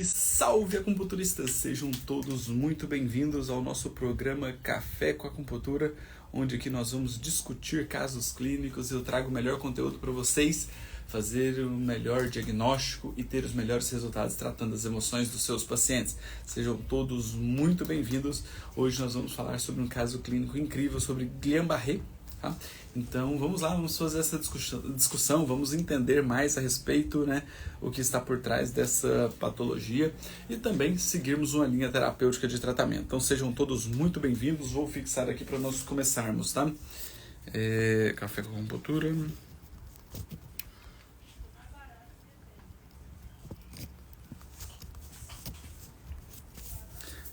Salve acupunturistas! Sejam todos muito bem-vindos ao nosso programa Café com Acupuntura, onde aqui nós vamos discutir casos clínicos e eu trago o melhor conteúdo para vocês, fazer o melhor diagnóstico e ter os melhores resultados tratando as emoções dos seus pacientes. Sejam todos muito bem-vindos. Hoje nós vamos falar sobre um caso clínico incrível sobre Guillain-Barré. Tá? Então vamos lá, vamos fazer essa discussão, vamos entender mais a respeito, né, o que está por trás dessa patologia e também seguirmos uma linha terapêutica de tratamento. Então sejam todos muito bem-vindos, vou fixar aqui para nós começarmos, tá? Café com acupuntura.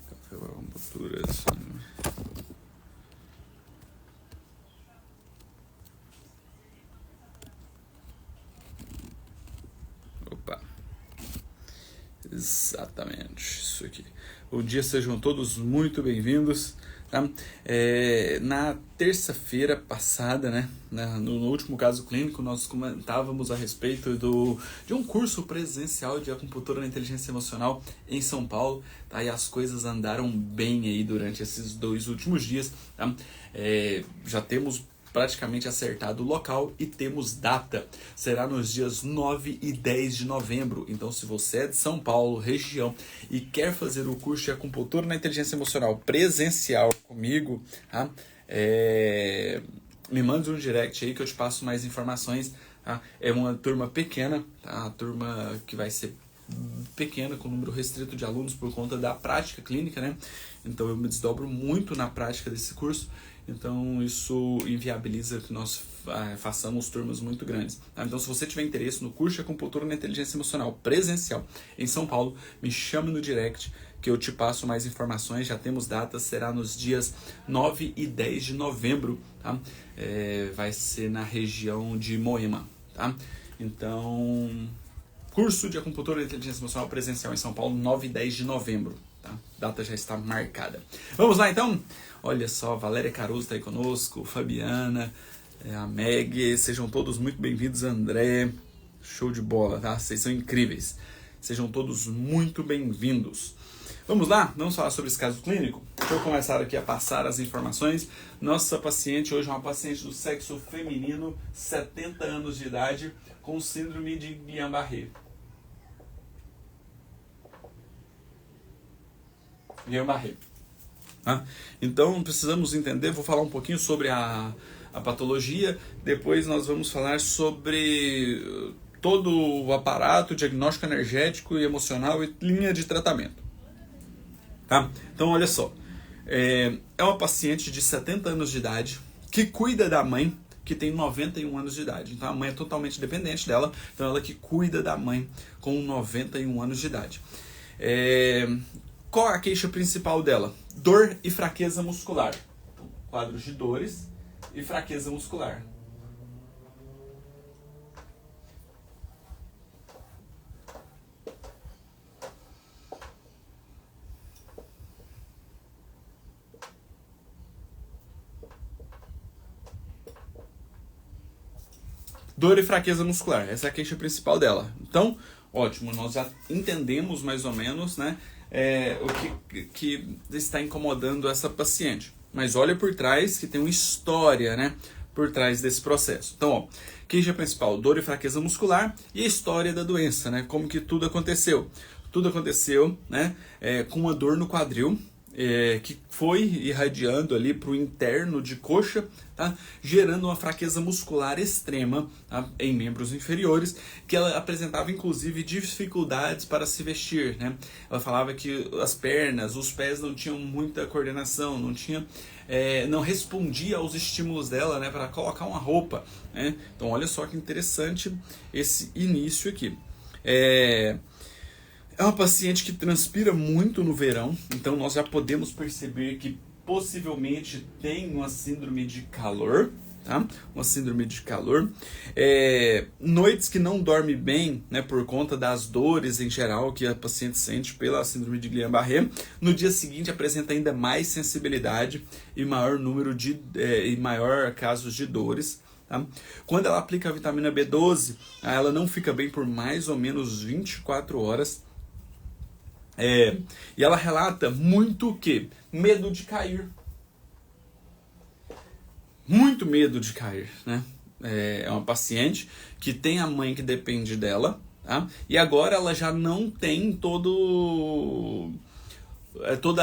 Café com acupuntura, Exatamente, isso aqui. Bom dia, sejam todos muito bem-vindos. Tá? Na terça-feira passada, né, no último caso clínico, nós comentávamos a respeito de um curso presencial de acupuntura na inteligência emocional em São Paulo. Tá? E as coisas andaram bem aí durante esses 2 últimos dias. Tá? Já temos praticamente acertado o local e temos data. Será nos dias 9 e 10 de novembro. Então, se você é de São Paulo, região, e quer fazer o curso de acupuntura na inteligência emocional presencial comigo, tá? Me mande um direct aí que eu te passo mais informações. Tá? É uma turma pequena, tá? Uma turma que vai ser pequena, com número restrito de alunos por conta da prática clínica, né? Então eu me desdobro muito na prática desse curso. Então isso inviabiliza que nós façamos turmas muito grandes. Tá? Então se você tiver interesse no curso de acupuntura na inteligência emocional presencial em São Paulo, me chame no direct que eu te passo mais informações. Já temos datas, será nos dias 9 e 10 de novembro. Tá? Vai ser na região de Moema. Tá? Então, curso de acupuntura na inteligência emocional presencial em São Paulo, 9 e 10 de novembro. Tá? A data já está marcada. Vamos lá então? Olha só, Valéria Caruso está aí conosco, Fabiana, a Meg, sejam todos muito bem-vindos, André, show de bola, tá? Vocês são incríveis, sejam todos muito bem-vindos. Vamos lá, vamos falar sobre esse caso clínico? Deixa eu começar aqui a passar as informações. Nossa paciente hoje é uma paciente do sexo feminino, 70 anos de idade, com síndrome de Guillain-Barré. Guillain-Barré. Tá? Então precisamos entender, vou falar um pouquinho sobre a patologia, depois nós vamos falar sobre todo o aparato diagnóstico energético e emocional e linha de tratamento. Tá? Então olha só, é uma paciente de 70 anos de idade que cuida da mãe que tem 91 anos de idade. Então a mãe é totalmente dependente dela, então ela que cuida da mãe com 91 anos de idade. Qual é a queixa principal dela? Dor e fraqueza muscular. Quadros de dores e fraqueza muscular. Dor e fraqueza muscular. Essa é a queixa principal dela. Então, ótimo, nós já entendemos mais ou menos, né? O que está incomodando essa paciente. Mas olha por trás que tem uma história, né, por trás desse processo. Então, ó, queixa principal, dor e fraqueza muscular e a história da doença, né? Como que tudo aconteceu. Tudo aconteceu, né, com uma dor no quadril, que foi irradiando ali para o interno de coxa, tá? Gerando uma fraqueza muscular extrema, tá? Em membros inferiores, que ela apresentava inclusive dificuldades para se vestir, né? Ela falava que as pernas, os pés não tinham muita coordenação, não respondia aos estímulos dela, né, para colocar uma roupa, né? Então olha só que interessante esse início aqui. É uma paciente que transpira muito no verão, então nós já podemos perceber que possivelmente tem uma síndrome de calor, tá? Uma síndrome de calor. Noites que não dorme bem, né, por conta das dores em geral que a paciente sente pela síndrome de Guillain-Barré. No dia seguinte apresenta ainda mais sensibilidade e maior número e maior casos de dores. Tá? Quando ela aplica a vitamina B12, ela não fica bem por mais ou menos 24 horas. E ela relata muito o quê? Medo de cair. Muito medo de cair, né? É uma paciente que tem a mãe que depende dela, tá? E agora ela já não tem toda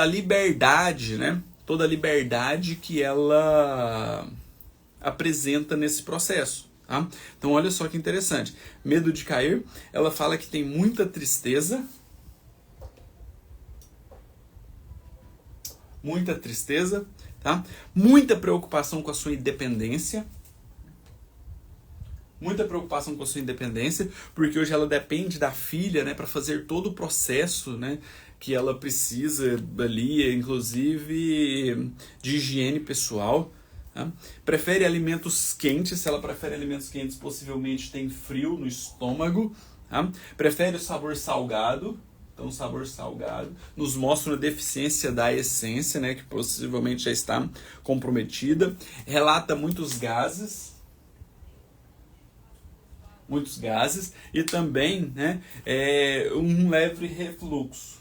a liberdade, né? Toda a liberdade que ela apresenta nesse processo, tá? Então olha só que interessante. Medo de cair, ela fala que tem muita tristeza, tá? Muita preocupação com a sua independência. Porque hoje ela depende da filha, né, para fazer todo o processo, né, que ela precisa ali, inclusive de higiene pessoal. Tá? Prefere alimentos quentes. Se ela prefere alimentos quentes, possivelmente tem frio no estômago. Tá? Prefere o sabor salgado. Então, o sabor salgado nos mostra uma deficiência da essência, né, que possivelmente já está comprometida. Relata muitos gases e também, né, um leve refluxo.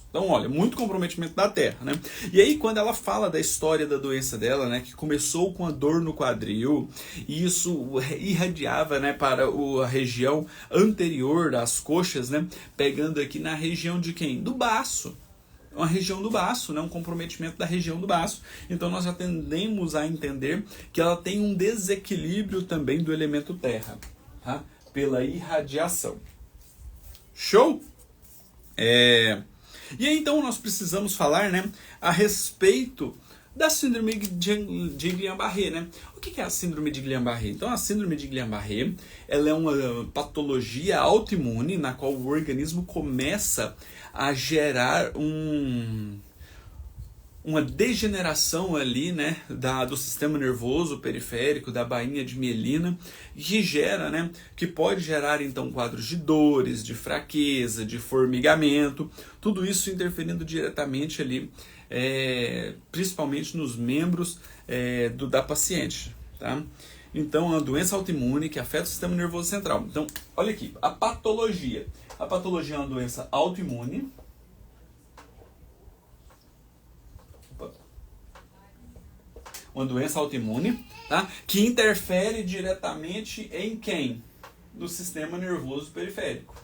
Então, olha, muito comprometimento da terra, né? E aí, quando ela fala da história da doença dela, né, que começou com a dor no quadril, e isso irradiava, né, para a região anterior das coxas, né, pegando aqui na região de quem? Do baço. Uma região do baço, né, um comprometimento da região do baço. Então, nós já tendemos a entender que ela tem um desequilíbrio também do elemento terra, tá? Pela irradiação. Show? E aí, então, nós precisamos falar, né, a respeito da síndrome de Guillain-Barré, né? O que é a síndrome de Guillain-Barré? Então, a síndrome de Guillain-Barré, ela é uma patologia autoimune na qual o organismo começa a gerar uma degeneração ali, né, do sistema nervoso periférico, da bainha de mielina, que pode gerar então quadros de dores, de fraqueza, de formigamento, tudo isso interferindo diretamente ali, principalmente nos membros da paciente, tá? Então, é uma doença autoimune que afeta o sistema nervoso central. Então, olha aqui, a patologia. A patologia é uma doença autoimune. Uma doença autoimune, tá? Que interfere diretamente em quem? No sistema nervoso periférico.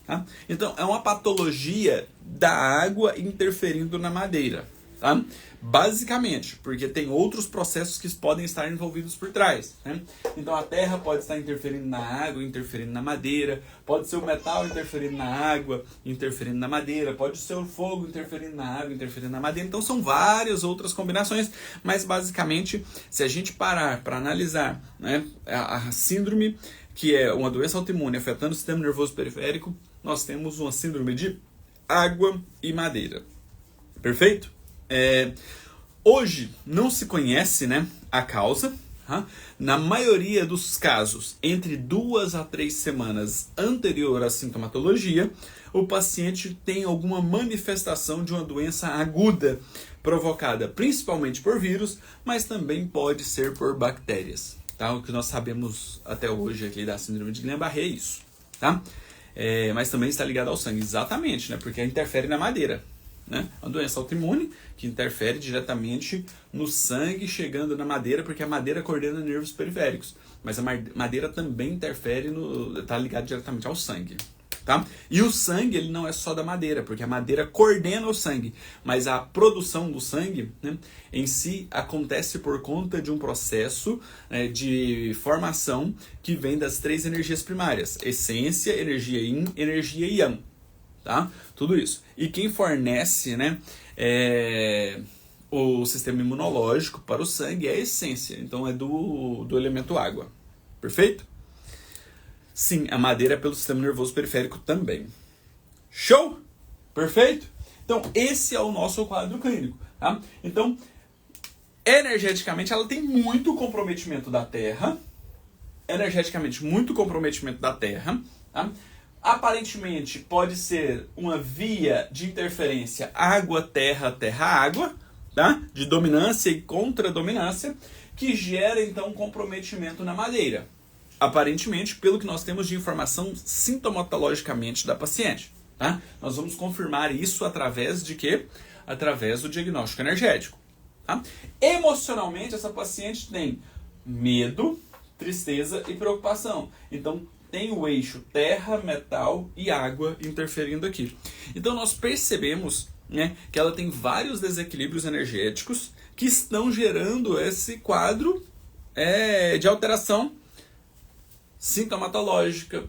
Tá? Então, é uma patologia da água interferindo na madeira. Tá? Basicamente, porque tem outros processos que podem estar envolvidos por trás. Né? Então, a terra pode estar interferindo na água, interferindo na madeira. Pode ser o metal interferindo na água, interferindo na madeira. Pode ser o fogo interferindo na água, interferindo na madeira. Então, são várias outras combinações. Mas, basicamente, se a gente parar para analisar, né, a síndrome, que é uma doença autoimune afetando o sistema nervoso periférico, nós temos uma síndrome de água e madeira. Perfeito? Hoje não se conhece, né, a causa. Tá? Na maioria dos casos, entre 2 a 3 semanas anterior à sintomatologia, o paciente tem alguma manifestação de uma doença aguda, provocada principalmente por vírus, mas também pode ser por bactérias. Tá? O que nós sabemos até hoje aqui da síndrome de Guillain-Barré é isso. Tá? Mas também está ligado ao sangue, exatamente, né, porque interfere na madeira. Né? Uma doença autoimune que interfere diretamente no sangue, chegando na madeira, porque a madeira coordena nervos periféricos. Mas a madeira também interfere, está ligado diretamente ao sangue. Tá? E o sangue, ele não é só da madeira, porque a madeira coordena o sangue, mas a produção do sangue, né, em si acontece por conta de um processo, né, de formação que vem das 3 energias primárias: essência, energia yin, energia yang. Tá? Tudo isso. E quem fornece, né, o sistema imunológico para o sangue é a essência. Então é do elemento água. Perfeito? Sim, a madeira é pelo sistema nervoso periférico também. Show? Perfeito? Então esse é o nosso quadro clínico. Tá? Então, energeticamente ela tem muito comprometimento da terra. Tá? Aparentemente pode ser uma via de interferência água-terra, terra-água, tá? De dominância e contradominância, que gera então comprometimento na madeira. Aparentemente, pelo que nós temos de informação sintomatologicamente da paciente. Tá? Nós vamos confirmar isso através de quê? Através do diagnóstico energético. Tá? Emocionalmente, essa paciente tem medo, tristeza e preocupação. Então, tem o eixo terra, metal e água interferindo aqui. Então, nós percebemos, né, que ela tem vários desequilíbrios energéticos que estão gerando esse quadro de alteração sintomatológica,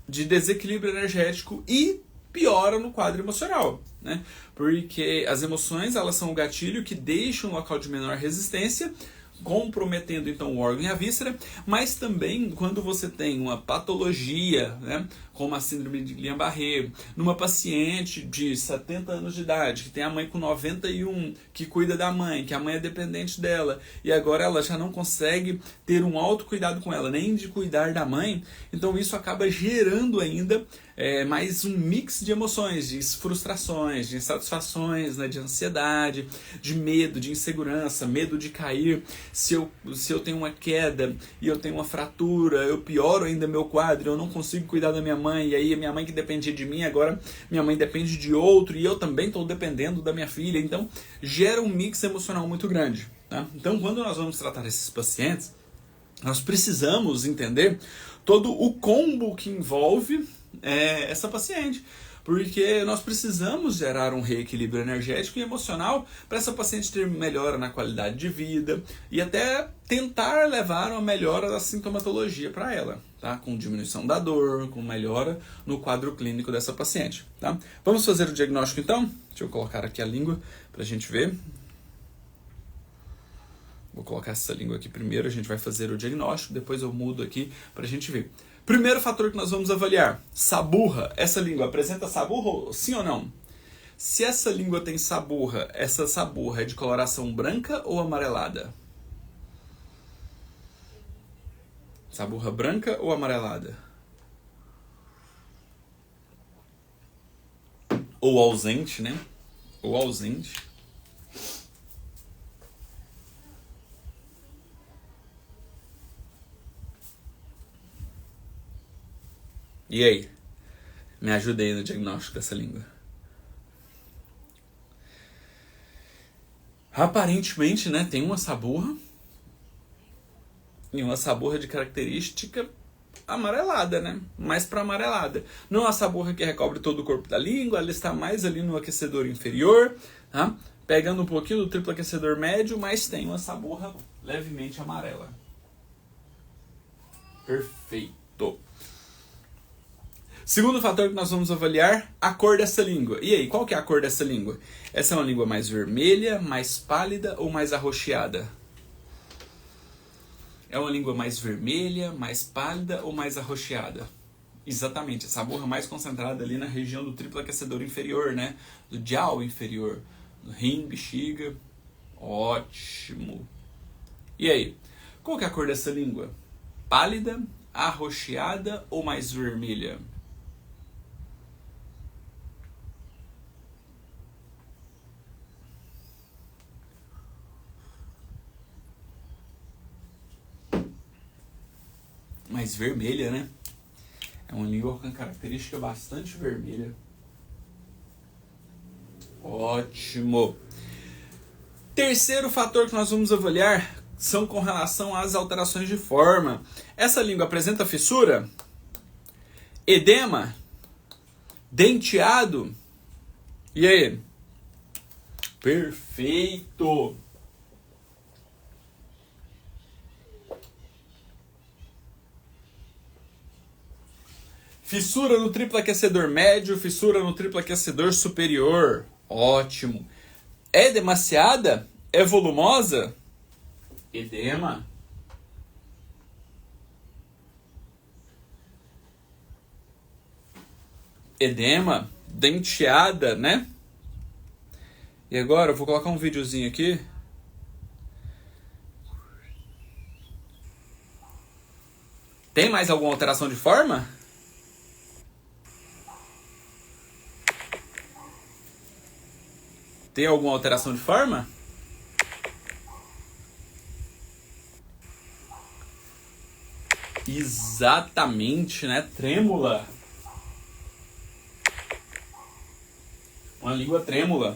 de desequilíbrio energético e piora no quadro emocional, né? Porque as emoções, elas são o gatilho que deixa um local de menor resistência, comprometendo então o órgão e a víscera, mas também quando você tem uma patologia, né, como a síndrome de Guillain-Barré, numa paciente de 70 anos de idade, que tem a mãe com 91, que cuida da mãe, que a mãe é dependente dela, e agora ela já não consegue ter um autocuidado com ela, nem de cuidar da mãe, então isso acaba gerando ainda mais um mix de emoções, de frustrações, de insatisfações, né, de ansiedade, de medo, de insegurança, medo de cair. Se eu tenho uma queda e eu tenho uma fratura, eu pioro ainda meu quadro, eu não consigo cuidar da minha mãe, e aí a minha mãe que dependia de mim, agora minha mãe depende de outro, e eu também estou dependendo da minha filha, então gera um mix emocional muito grande. Tá? Então quando nós vamos tratar esses pacientes, nós precisamos entender todo o combo que envolve essa paciente, porque nós precisamos gerar um reequilíbrio energético e emocional para essa paciente ter melhora na qualidade de vida e até tentar levar uma melhora da sintomatologia para ela, tá? Com diminuição da dor, com melhora no quadro clínico dessa paciente. Tá? Vamos fazer o diagnóstico então? Deixa eu colocar aqui a língua para a gente ver. Vou colocar essa língua aqui primeiro, a gente vai fazer o diagnóstico, depois eu mudo aqui para a gente ver. Primeiro fator que nós vamos avaliar, saburra. Essa língua apresenta saburra, sim ou não? Se essa língua tem saburra, essa saburra é de coloração branca ou amarelada? Saburra branca ou amarelada? Ou ausente, né? Ou ausente. E aí? Me ajuda aí no diagnóstico dessa língua. Aparentemente, né, tem uma saburra. E uma saburra de característica amarelada, né? Mais para amarelada. Não a saburra que recobre todo o corpo da língua, ela está mais ali no aquecedor inferior, tá? Pegando um pouquinho do triplo aquecedor médio, mas tem uma saburra levemente amarela. Perfeito. Segundo fator que nós vamos avaliar, a cor dessa língua. E aí, qual que é a cor dessa língua? Essa é uma língua mais vermelha, mais pálida ou mais arroxeada? É uma língua mais vermelha, mais pálida ou mais arroxeada? Exatamente, essa borra mais concentrada ali na região do triplo aquecedor inferior, né? Do dial inferior, do rim, bexiga. Ótimo. E aí, qual que é a cor dessa língua? Pálida, arroxeada ou mais vermelha? Mais vermelha, né? É uma língua com característica bastante vermelha. Ótimo. Terceiro fator que nós vamos avaliar são com relação às alterações de forma. Essa língua apresenta fissura? Edema? Denteado? E aí? Perfeito! Fissura no triplo aquecedor médio, fissura no triplo aquecedor superior. Ótimo. É demasiada? É volumosa? Edema. Edema, denteada, né? E agora eu vou colocar um videozinho aqui. Tem mais alguma alteração de forma? Tem alguma alteração de forma? Exatamente, né? Trêmula. Uma língua trêmula.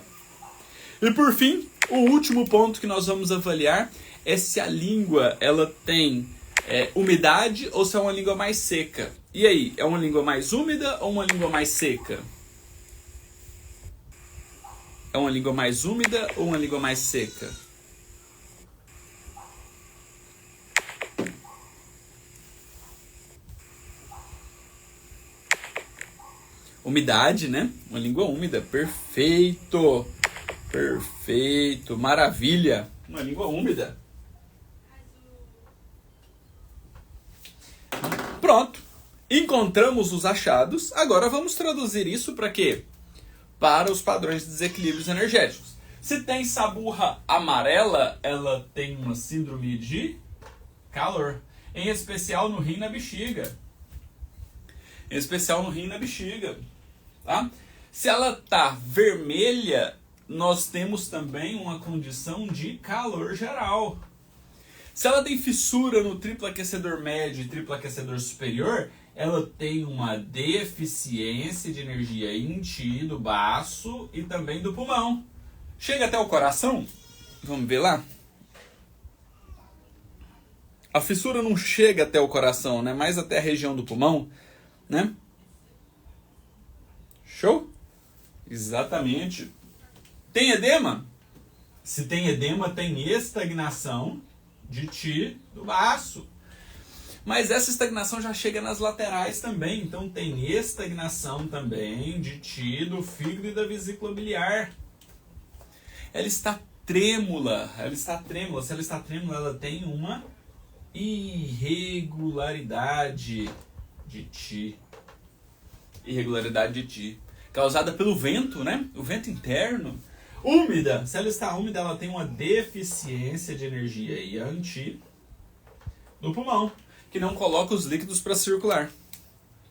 E por fim, o último ponto que nós vamos avaliar é se a língua ela tem umidade ou se é uma língua mais seca. E aí, é uma língua mais úmida ou uma língua mais seca? É uma língua mais úmida ou uma língua mais seca? Umidade, né? Uma língua úmida. Perfeito! Perfeito! Maravilha! Uma língua úmida. Pronto! Encontramos os achados. Agora vamos traduzir isso para quê? Para os padrões de desequilíbrios energéticos. Se tem saburra amarela, ela tem uma síndrome de calor. Em especial no rim e na bexiga. Em especial no rim e na bexiga. Tá? Se ela tá vermelha, nós temos também uma condição de calor geral. Se ela tem fissura no triplo aquecedor médio e triplo aquecedor superior, ela tem uma deficiência de energia em ti, do baço e também do pulmão. Chega até o coração? Vamos ver lá? A fissura não chega até o coração, né? Mais até a região do pulmão, né? Show? Exatamente. Tem edema? Se tem edema, tem estagnação de ti do baço. Mas essa estagnação já chega nas laterais também. Então tem estagnação também de ti, do fígado e da vesícula biliar. Ela está trêmula. Ela está trêmula. Se ela está trêmula, ela tem uma irregularidade de ti. Irregularidade de ti. Causada pelo vento, né? O vento interno. Úmida. Se ela está úmida, ela tem uma deficiência de energia ianti no pulmão, que não coloca os líquidos para circular.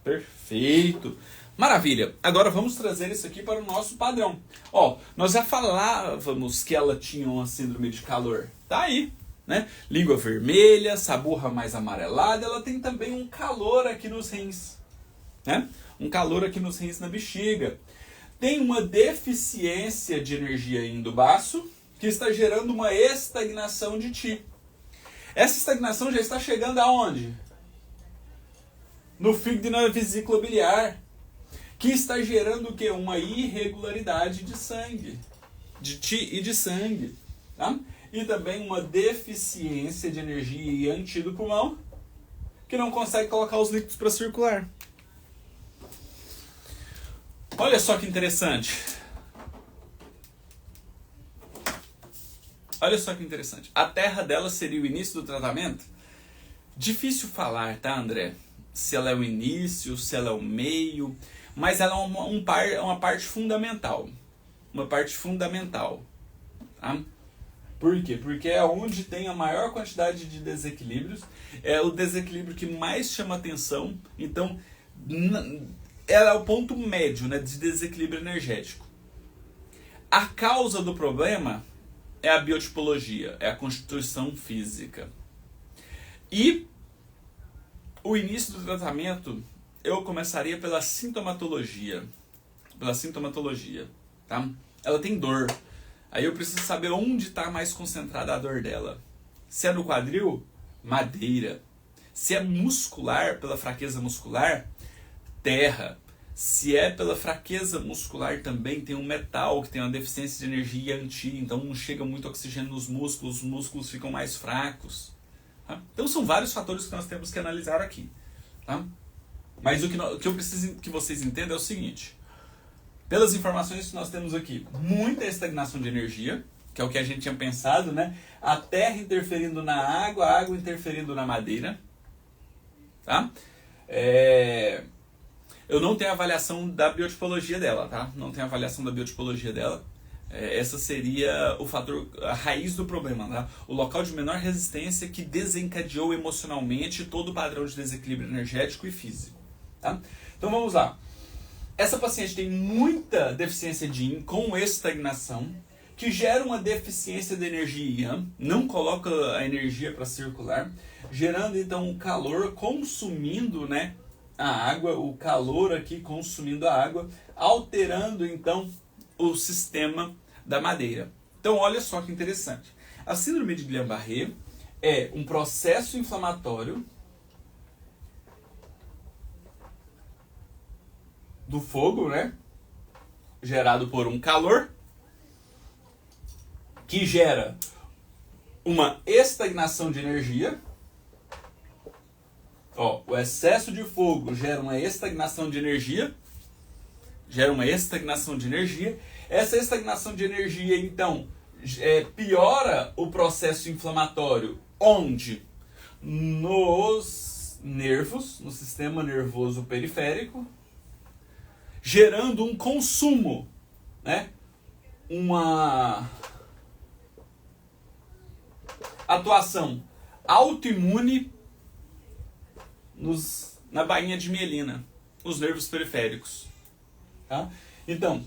Perfeito. Maravilha. Agora vamos trazer isso aqui para o nosso padrão. Ó, nós já falávamos que ela tinha uma síndrome de calor. Tá aí, né? Língua vermelha, saburra mais amarelada. Ela tem também um calor aqui nos rins, né? Um calor aqui nos rins, na bexiga. Tem uma deficiência de energia indo baço, que está gerando uma estagnação de ti. Essa estagnação já está chegando aonde? No fígado e na vesícula biliar, que está gerando o quê? Uma irregularidade de sangue, de ti e de sangue, tá? E também uma deficiência de energia ianti do pulmão, que não consegue colocar os líquidos para circular. Olha só que interessante. Olha só que interessante. A terra dela seria o início do tratamento? Difícil falar, tá, André? Se ela é o início, se ela é o meio. Mas ela é uma parte fundamental. Uma parte fundamental. Tá? Por quê? Porque é onde tem a maior quantidade de desequilíbrios. É o desequilíbrio que mais chama atenção. Então, ela é o ponto médio, né, de desequilíbrio energético. A causa do problema é a biotipologia, é a constituição física. E o início do tratamento, eu começaria pela sintomatologia. Pela sintomatologia, tá? Ela tem dor. Aí eu preciso saber onde está mais concentrada a dor dela. Se é no quadril, madeira. Se é muscular, pela fraqueza muscular, terra. Se é pela fraqueza muscular também, tem um metal que tem uma deficiência de energia ianti, então não chega muito oxigênio nos músculos, os músculos ficam mais fracos. Tá? Então são vários fatores que nós temos que analisar aqui. Tá? Mas o que eu preciso que vocês entendam é o seguinte. Pelas informações que nós temos aqui, muita estagnação de energia, que é o que a gente tinha pensado, né? A terra interferindo na água, a água interferindo na madeira. Tá? Eu não tenho avaliação da biotipologia dela, tá? Não tenho avaliação da biotipologia dela. Essa seria o fator, a raiz do problema, tá? O local de menor resistência que desencadeou emocionalmente todo o padrão de desequilíbrio energético e físico, tá? Então vamos lá. Essa paciente tem muita deficiência de yin com estagnação, que gera uma deficiência de energia, não coloca a energia para circular, gerando então um calor, consumindo, né, a água, o calor aqui consumindo a água, alterando então o sistema da madeira. Então olha só que interessante. A síndrome de Guillain-Barré é um processo inflamatório do fogo, né, gerado por um calor, que gera uma estagnação de energia. Ó, o excesso de fogo gera uma estagnação de energia. Essa estagnação de energia, então, piora o processo inflamatório. Onde? Nos nervos, no sistema nervoso periférico, gerando um consumo, né? Uma atuação autoimune na bainha de mielina, nos nervos periféricos. Tá? Então,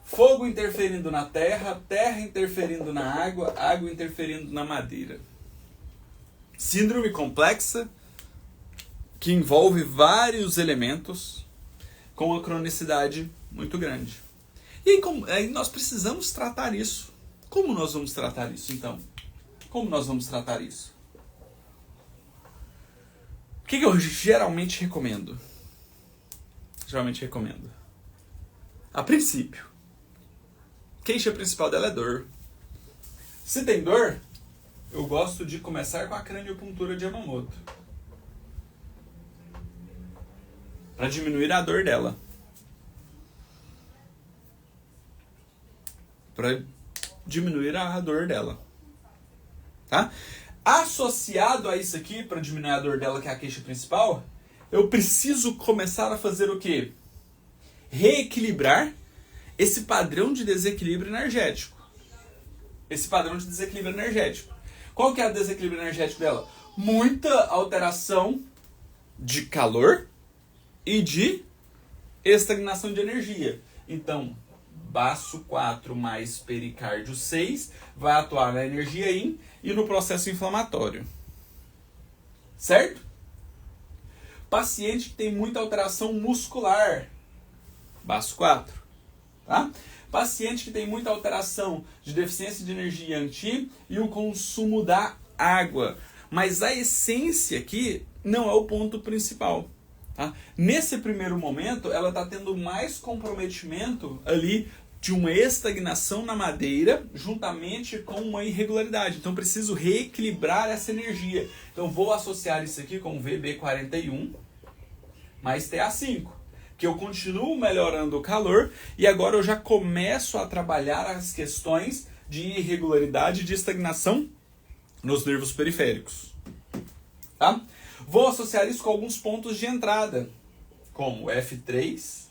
fogo interferindo na terra, terra interferindo na água, água interferindo na madeira. Síndrome complexa que envolve vários elementos com uma cronicidade muito grande. E aí nós precisamos tratar isso. Como nós vamos tratar isso, então? Como nós vamos tratar isso? O que eu geralmente recomendo? A princípio, a queixa principal dela é dor. Se tem dor, eu gosto de começar com a craniopuntura de Yamamoto, para diminuir a dor dela. Tá? Associado a isso aqui, para diminuir a dor dela, que é a queixa principal, eu preciso começar a fazer o quê? Reequilibrar esse padrão de desequilíbrio energético. Qual que é o desequilíbrio energético dela? Muita alteração de calor e de estagnação de energia. Então, baço 4 mais pericárdio 6 vai atuar na energia yin e no processo inflamatório. Certo? Paciente que tem muita alteração muscular, baço 4. Tá? Paciente que tem muita alteração de deficiência de energia anti e o consumo da água. Mas a essência aqui não é o ponto principal. Tá? Nesse primeiro momento, ela está tendo mais comprometimento ali de uma estagnação na madeira, juntamente com uma irregularidade. Então, preciso reequilibrar essa energia. Então, vou associar isso aqui com VB41 mais TA5, que eu continuo melhorando o calor e agora eu já começo a trabalhar as questões de irregularidade e de estagnação nos nervos periféricos. Tá? Vou associar isso com alguns pontos de entrada, como F3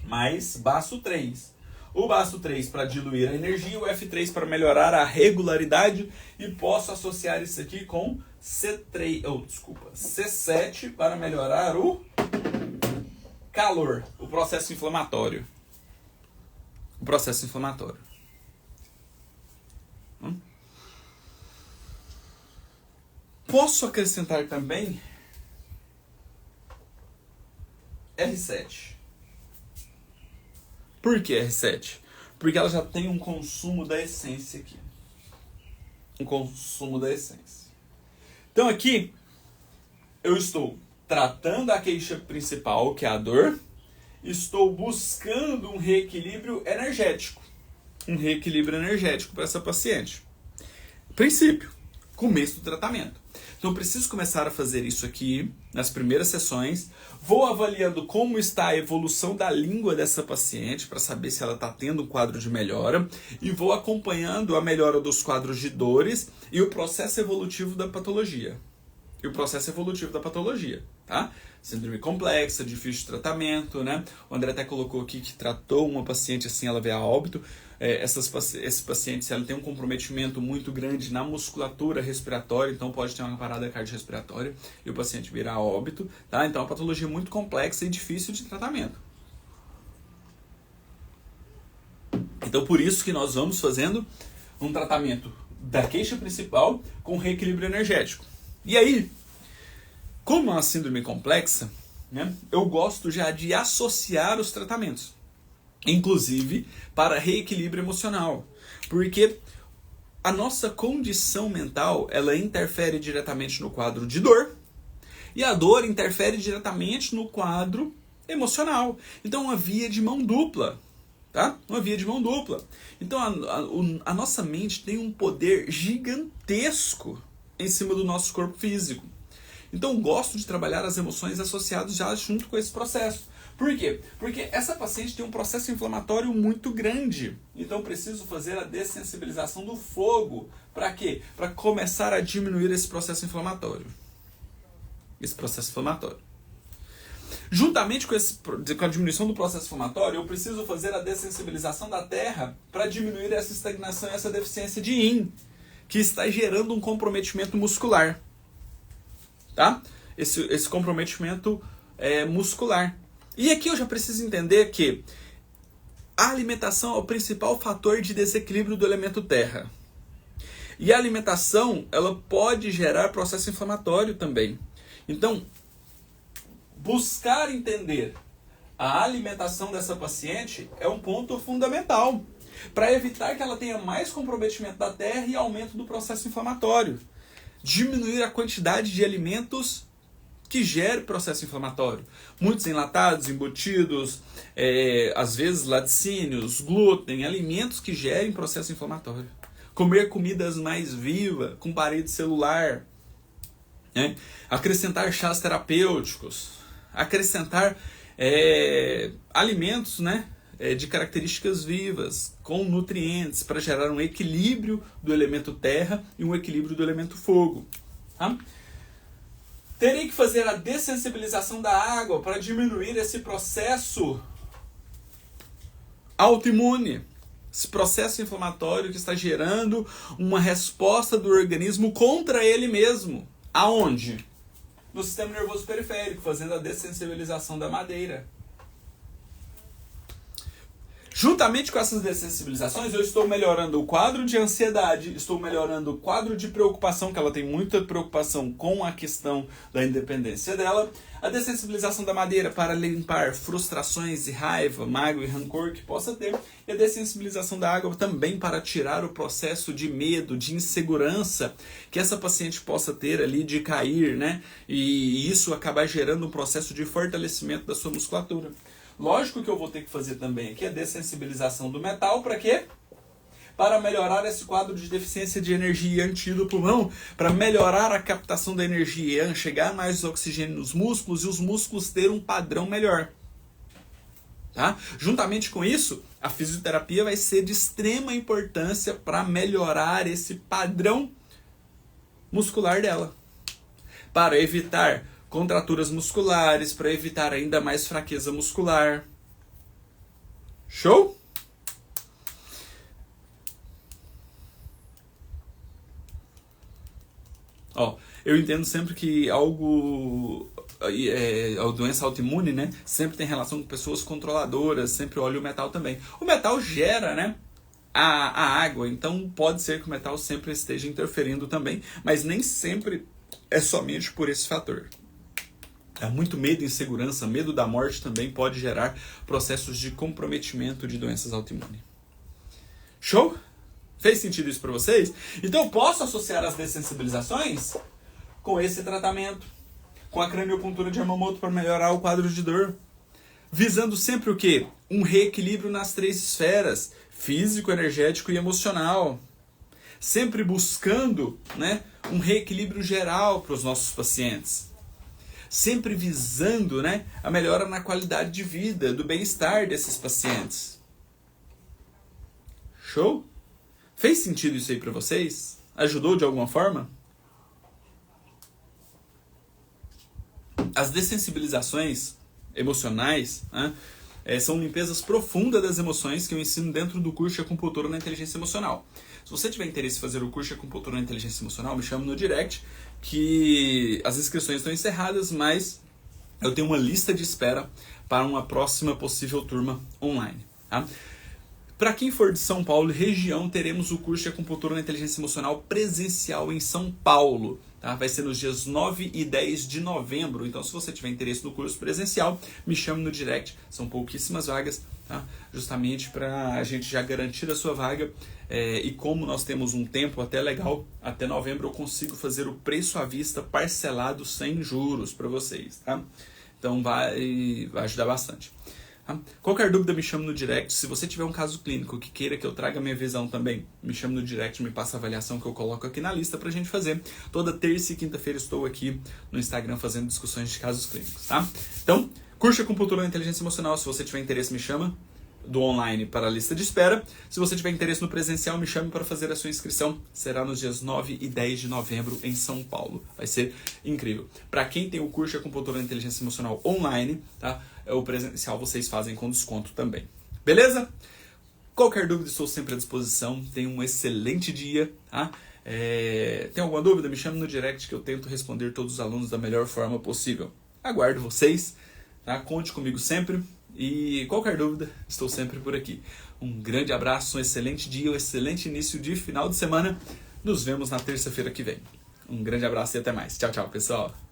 mais baço 3. O baço 3 para diluir a energia, o F3 para melhorar a regularidade e posso associar isso aqui com C7 para melhorar o calor, o processo inflamatório. Posso acrescentar também R7. Por que R7? Porque ela já tem um consumo da essência aqui. Então aqui, eu estou tratando a queixa principal, que é a dor. Estou buscando um reequilíbrio energético. Para essa paciente. Princípio, começo do tratamento. Então eu preciso começar a fazer isso aqui nas primeiras sessões. Vou avaliando como está a evolução da língua dessa paciente para saber se ela está tendo um quadro de melhora. E vou acompanhando a melhora dos quadros de dores e o processo evolutivo da patologia. Tá? Síndrome complexa, difícil de tratamento, né? O André até colocou aqui que tratou uma paciente assim, ela veio a óbito. Esses pacientes ela tem um comprometimento muito grande na musculatura respiratória, então pode ter uma parada cardiorrespiratória e o paciente virar a óbito, tá? Então é uma patologia muito complexa e difícil de tratamento. Então, por isso que nós vamos fazendo um tratamento da queixa principal com reequilíbrio energético. E aí, como é uma síndrome complexa, né, eu gosto já de associar os tratamentos, inclusive para reequilíbrio emocional, porque a nossa condição mental, ela interfere diretamente no quadro de dor, e a dor interfere diretamente no quadro emocional. Então, uma via de mão dupla. Tá? Uma via de mão dupla. Então a nossa mente tem um poder gigantesco em cima do nosso corpo físico. Então eu gosto de trabalhar as emoções associadas já junto com esse processo. Por quê? Porque essa paciente tem um processo inflamatório muito grande. Então eu preciso fazer a dessensibilização do fogo. Para quê? Para começar a diminuir esse processo inflamatório. Juntamente com a diminuição do processo inflamatório, eu preciso fazer a dessensibilização da terra para diminuir essa estagnação e essa deficiência de Yin, que está gerando um comprometimento muscular. Tá? Esse comprometimento muscular. E aqui eu já preciso entender que a alimentação é o principal fator de desequilíbrio do elemento terra. E a alimentação, ela pode gerar processo inflamatório também. Então, buscar entender a alimentação dessa paciente é um ponto fundamental para evitar que ela tenha mais comprometimento da terra e aumento do processo inflamatório. Diminuir a quantidade de alimentos que gerem processo inflamatório. Muitos enlatados, embutidos, às vezes laticínios, glúten, alimentos que gerem processo inflamatório. Comer comidas mais vivas, com parede celular. Acrescentar chás terapêuticos. Acrescentar alimentos, né, de características vivas, com nutrientes, para gerar um equilíbrio do elemento terra e um equilíbrio do elemento fogo. Tá? Terei que fazer a dessensibilização da água para diminuir esse processo autoimune, esse processo inflamatório que está gerando uma resposta do organismo contra ele mesmo. Aonde? No sistema nervoso periférico, fazendo a dessensibilização da madeira. Juntamente com essas dessensibilizações, eu estou melhorando o quadro de ansiedade, estou melhorando o quadro de preocupação, que ela tem muita preocupação com a questão da independência dela. A dessensibilização da madeira para limpar frustrações e raiva, mágoa e rancor que possa ter. E a dessensibilização da água também para tirar o processo de medo, de insegurança que essa paciente possa ter ali de cair, né? E isso acabar gerando um processo de fortalecimento da sua musculatura. Lógico que eu vou ter que fazer também aqui a dessensibilização do metal, para quê? Para melhorar esse quadro de deficiência de energia antiga do pulmão, para melhorar a captação da energia, chegar mais oxigênio nos músculos e os músculos ter um padrão melhor. Tá? Juntamente com isso, a fisioterapia vai ser de extrema importância para melhorar esse padrão muscular dela. Para evitar contraturas musculares, para evitar ainda mais fraqueza muscular. Show? Eu entendo sempre que a doença autoimune, né, sempre tem relação com pessoas controladoras, sempre olha o metal também. O metal gera, né, a água, então pode ser que o metal sempre esteja interferindo também, mas nem sempre é somente por esse fator. Muito medo e insegurança, medo da morte também pode gerar processos de comprometimento de doenças autoimunes. Show? Fez sentido isso para vocês? Então eu posso associar as dessensibilizações com esse tratamento, com a craniopuntura de Yamamoto para melhorar o quadro de dor, visando sempre o quê? Um reequilíbrio nas 3 esferas, físico, energético e emocional. Sempre buscando, né, um reequilíbrio geral para os nossos pacientes. Sempre visando, né, a melhora na qualidade de vida, do bem-estar desses pacientes. Show? Fez sentido isso aí para vocês? Ajudou de alguma forma? As dessensibilizações emocionais, né, são limpezas profundas das emoções que eu ensino dentro do curso de acupuntura na inteligência emocional. Se você tiver interesse em fazer o curso de acupuntura na inteligência emocional, me chama no direct, que as inscrições estão encerradas, mas eu tenho uma lista de espera para uma próxima possível turma online. Tá? Para quem for de São Paulo e região, teremos o curso de Acupuntura na Inteligência Emocional presencial em São Paulo. Tá? Vai ser nos dias 9 e 10 de novembro. Então, se você tiver interesse no curso presencial, me chame no direct. São pouquíssimas vagas, tá? Justamente para a gente já garantir a sua vaga. E como nós temos um tempo até legal, até novembro eu consigo fazer o preço à vista parcelado sem juros para vocês. Tá? Então, vai ajudar bastante. Qualquer dúvida me chama no direct. Se você tiver um caso clínico que queira que eu traga minha visão também, me chama no direct, me passa a avaliação que eu coloco aqui na lista pra gente fazer. Toda terça e quinta-feira estou aqui no Instagram fazendo discussões de casos clínicos, tá? Então, curso Acupuntura na Inteligência Emocional, se você tiver interesse me chama do online para a lista de espera. Se você tiver interesse no presencial, me chame para fazer a sua inscrição. Será nos dias 9 e 10 de novembro em São Paulo. Vai ser incrível. Para quem tem o curso de Acupuntura na Inteligência Emocional online, tá? O presencial vocês fazem com desconto também. Beleza? Qualquer dúvida, estou sempre à disposição. Tenha um excelente dia. Tá? Tem alguma dúvida? Me chame no direct que eu tento responder todos os alunos da melhor forma possível. Aguardo vocês. Tá? Conte comigo sempre. E qualquer dúvida, estou sempre por aqui. Um grande abraço, um excelente dia, um excelente início de final de semana. Nos vemos na terça-feira que vem. Um grande abraço e até mais. Tchau, tchau, pessoal.